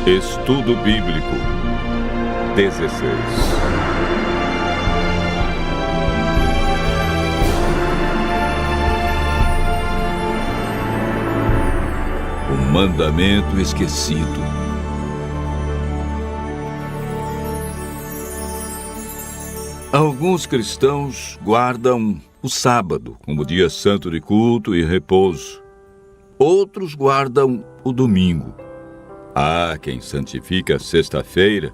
Estudo Bíblico 16. O mandamento esquecido. Alguns cristãos guardam o sábado como dia santo de culto e repouso. Outros guardam o domingo. Há quem santifica a sexta-feira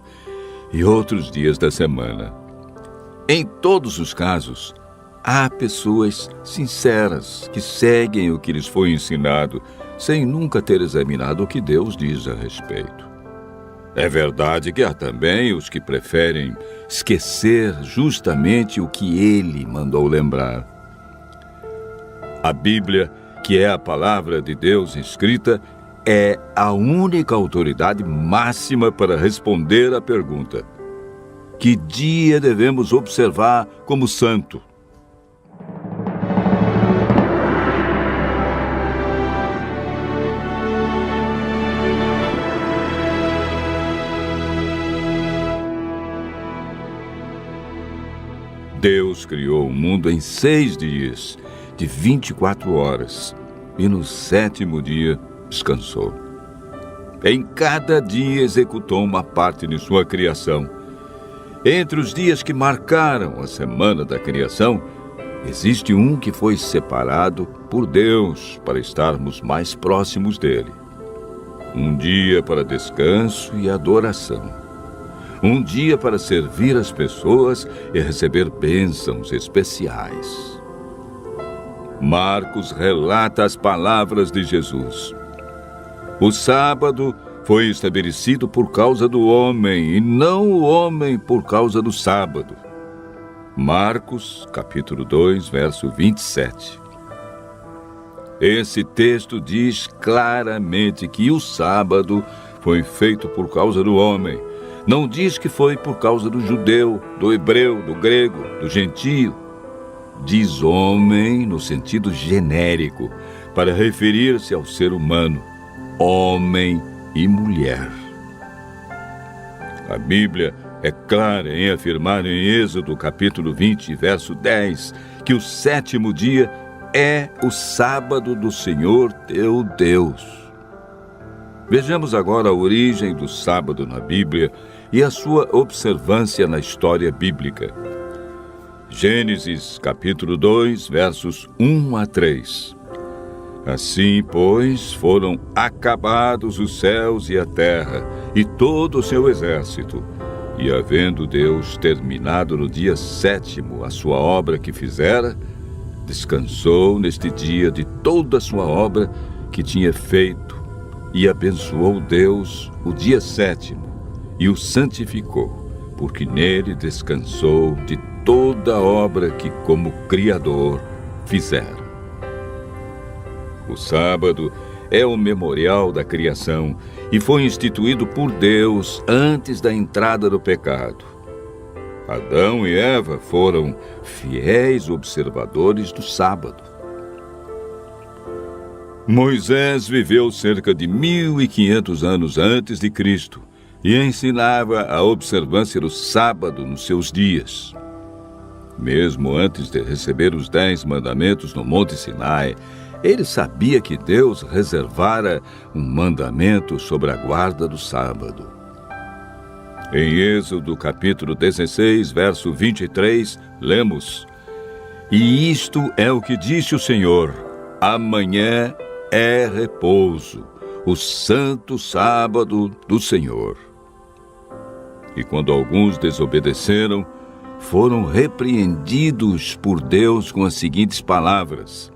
e outros dias da semana. Em todos os casos, há pessoas sinceras que seguem o que lhes foi ensinado, sem nunca ter examinado o que Deus diz a respeito. É verdade que há também os que preferem esquecer justamente o que Ele mandou lembrar. A Bíblia, que é a palavra de Deus escrita, é a única autoridade máxima para responder à pergunta: que dia devemos observar como santo? Deus criou o mundo em 6 dias, de 24 horas, e no 7º dia descansou. Em cada dia executou uma parte de sua criação. Entre os dias que marcaram a semana da criação, existe um que foi separado por Deus para estarmos mais próximos dele. Um dia para descanso e adoração. Um dia para servir as pessoas e receber bênçãos especiais. Marcos relata as palavras de Jesus. O sábado foi estabelecido por causa do homem e não o homem por causa do sábado. Marcos, capítulo 2, verso 27. Esse texto diz claramente que o sábado foi feito por causa do homem. Não diz que foi por causa do judeu, do hebreu, do grego, do gentio. Diz homem no sentido genérico, para referir-se ao ser humano, homem e mulher. A Bíblia é clara em afirmar em Êxodo capítulo 20, verso 10, que o 7º dia é o sábado do Senhor teu Deus. Vejamos agora a origem do sábado na Bíblia e a sua observância na história bíblica. Gênesis capítulo 2, versos 1 a 3. Assim, pois, foram acabados os céus e a terra, e todo o seu exército. E havendo Deus terminado no dia 7º a sua obra que fizera, descansou neste dia de toda a sua obra que tinha feito, e abençoou Deus o dia 7º, e o santificou, porque nele descansou de toda a obra que como Criador fizera. O sábado é o memorial da criação e foi instituído por Deus antes da entrada do pecado. Adão e Eva foram fiéis observadores do sábado. Moisés viveu cerca de 1500 anos antes de Cristo e ensinava a observância do sábado nos seus dias. Mesmo antes de receber os 10 mandamentos no Monte Sinai, ele sabia que Deus reservara um mandamento sobre a guarda do sábado. Em Êxodo capítulo 16, verso 23, lemos: E isto é o que disse o Senhor: amanhã é repouso, o santo sábado do Senhor. E quando alguns desobedeceram, foram repreendidos por Deus com as seguintes palavras: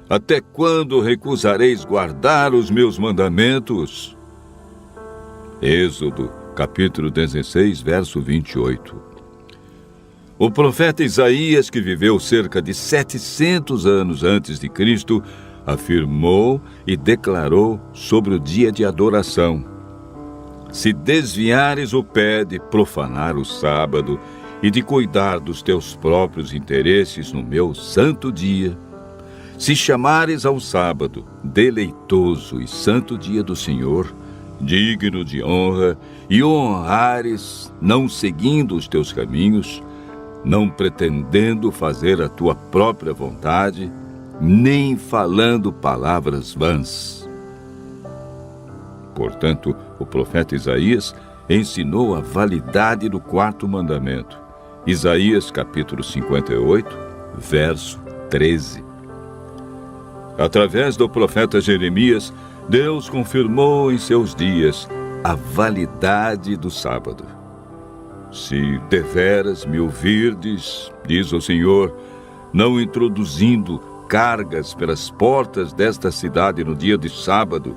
Até quando recusareis guardar os meus mandamentos? Êxodo, capítulo 16, verso 28. O profeta Isaías, que viveu cerca de 700 anos antes de Cristo, afirmou e declarou sobre o dia de adoração: Se desviares o pé de profanar o sábado e de cuidar dos teus próprios interesses no meu santo dia, se chamares ao sábado deleitoso e santo dia do Senhor, digno de honra, e o honrares, não seguindo os teus caminhos, não pretendendo fazer a tua própria vontade, nem falando palavras vãs. Portanto, o profeta Isaías ensinou a validade do quarto mandamento. Isaías capítulo 58, verso 13. Através do profeta Jeremias, Deus confirmou em seus dias a validade do sábado. Se deveras me ouvirdes, diz o Senhor, não introduzindo cargas pelas portas desta cidade no dia de sábado,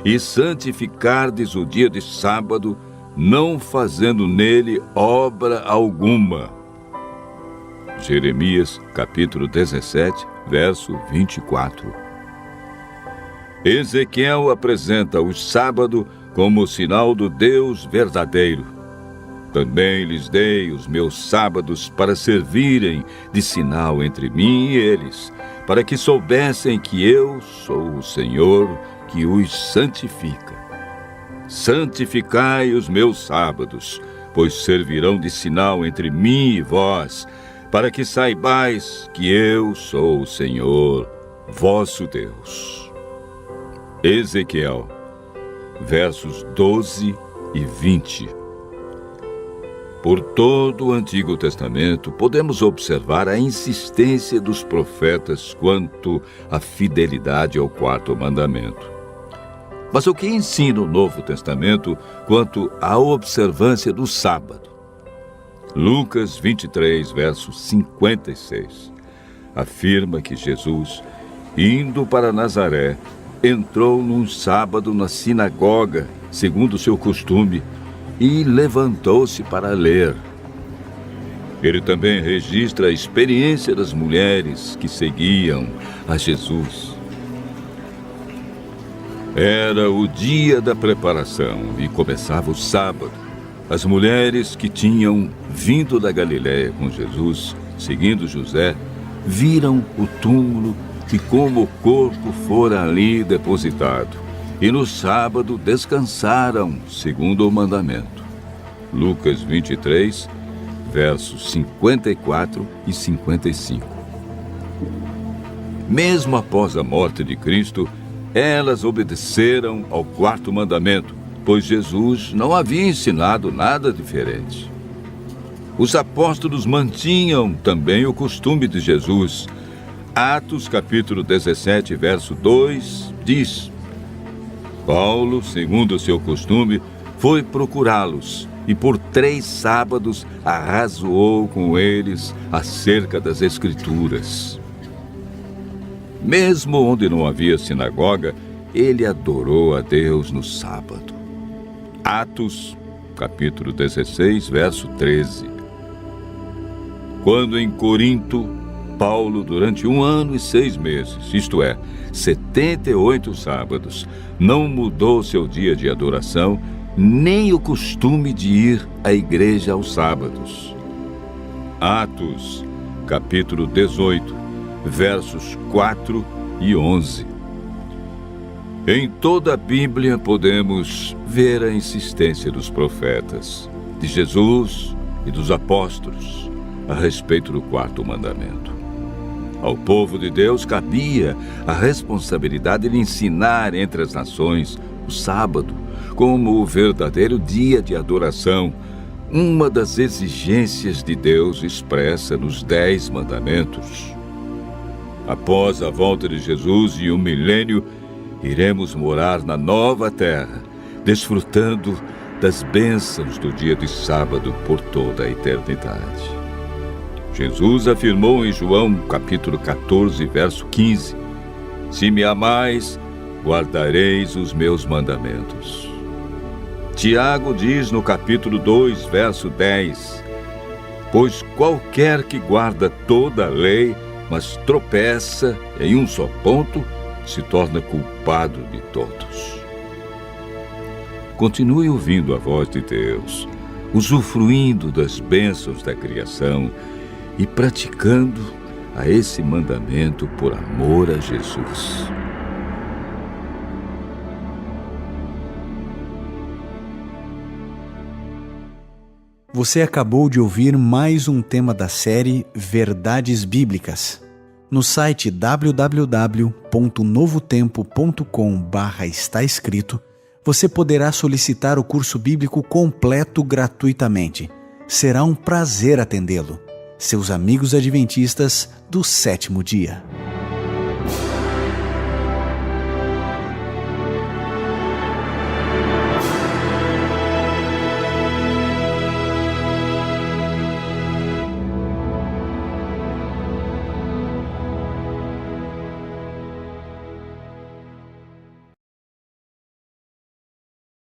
e santificardes o dia de sábado, não fazendo nele obra alguma. Jeremias, capítulo 17, verso 24. Ezequiel apresenta o sábado como sinal do Deus verdadeiro. Também lhes dei os meus sábados para servirem de sinal entre mim e eles, para que soubessem que eu sou o Senhor que os santifica. Santificai os meus sábados, pois servirão de sinal entre mim e vós, para que saibais que eu sou o Senhor, vosso Deus. Ezequiel, versos 12 e 20. Por todo o Antigo Testamento, podemos observar a insistência dos profetas quanto à fidelidade ao quarto mandamento. Mas o que ensina o Novo Testamento quanto à observância do sábado? Lucas 23, verso 56, afirma que Jesus, indo para Nazaré, entrou num sábado na sinagoga, segundo o seu costume, e levantou-se para ler. Ele também registra a experiência das mulheres que seguiam a Jesus. Era o dia da preparação e começava o sábado. As mulheres que tinham vindo da Galiléia com Jesus, seguindo José, viram o túmulo e como o corpo fora ali depositado. E no sábado descansaram, segundo o mandamento. Lucas 23, versos 54 e 55. Mesmo após a morte de Cristo, elas obedeceram ao quarto mandamento, pois Jesus não havia ensinado nada diferente. Os apóstolos mantinham também o costume de Jesus. Atos capítulo 17, verso 2, diz: Paulo, segundo o seu costume, foi procurá-los e por 3 sábados arrazoou com eles acerca das Escrituras. Mesmo onde não havia sinagoga, ele adorou a Deus no sábado. Atos, capítulo 16, verso 13. Quando em Corinto, Paulo, durante 1 ano e 6 meses, isto é, 78 sábados, não mudou seu dia de adoração, nem o costume de ir à igreja aos sábados. Atos, capítulo 18, versos 4 e 11. Em toda a Bíblia podemos ver a insistência dos profetas, de Jesus e dos apóstolos a respeito do quarto mandamento. Ao povo de Deus cabia a responsabilidade de ensinar entre as nações o sábado como o verdadeiro dia de adoração, uma das exigências de Deus expressa nos 10 mandamentos. Após a volta de Jesus e o milênio, iremos morar na nova terra, desfrutando das bênçãos do dia de sábado por toda a eternidade. Jesus afirmou em João capítulo 14, verso 15: Se me amais, guardareis os meus mandamentos. Tiago diz no capítulo 2, verso 10: Pois qualquer que guarda toda a lei, mas tropeça em um só ponto, se torna culpado de todos. Continue ouvindo a voz de Deus, usufruindo das bênçãos da criação e praticando a esse mandamento por amor a Jesus. Você acabou de ouvir mais um tema da série Verdades Bíblicas. No site www.novotempo.com/está escrito, você poderá solicitar o curso bíblico completo gratuitamente. Será um prazer atendê-lo. Seus amigos adventistas do sétimo dia.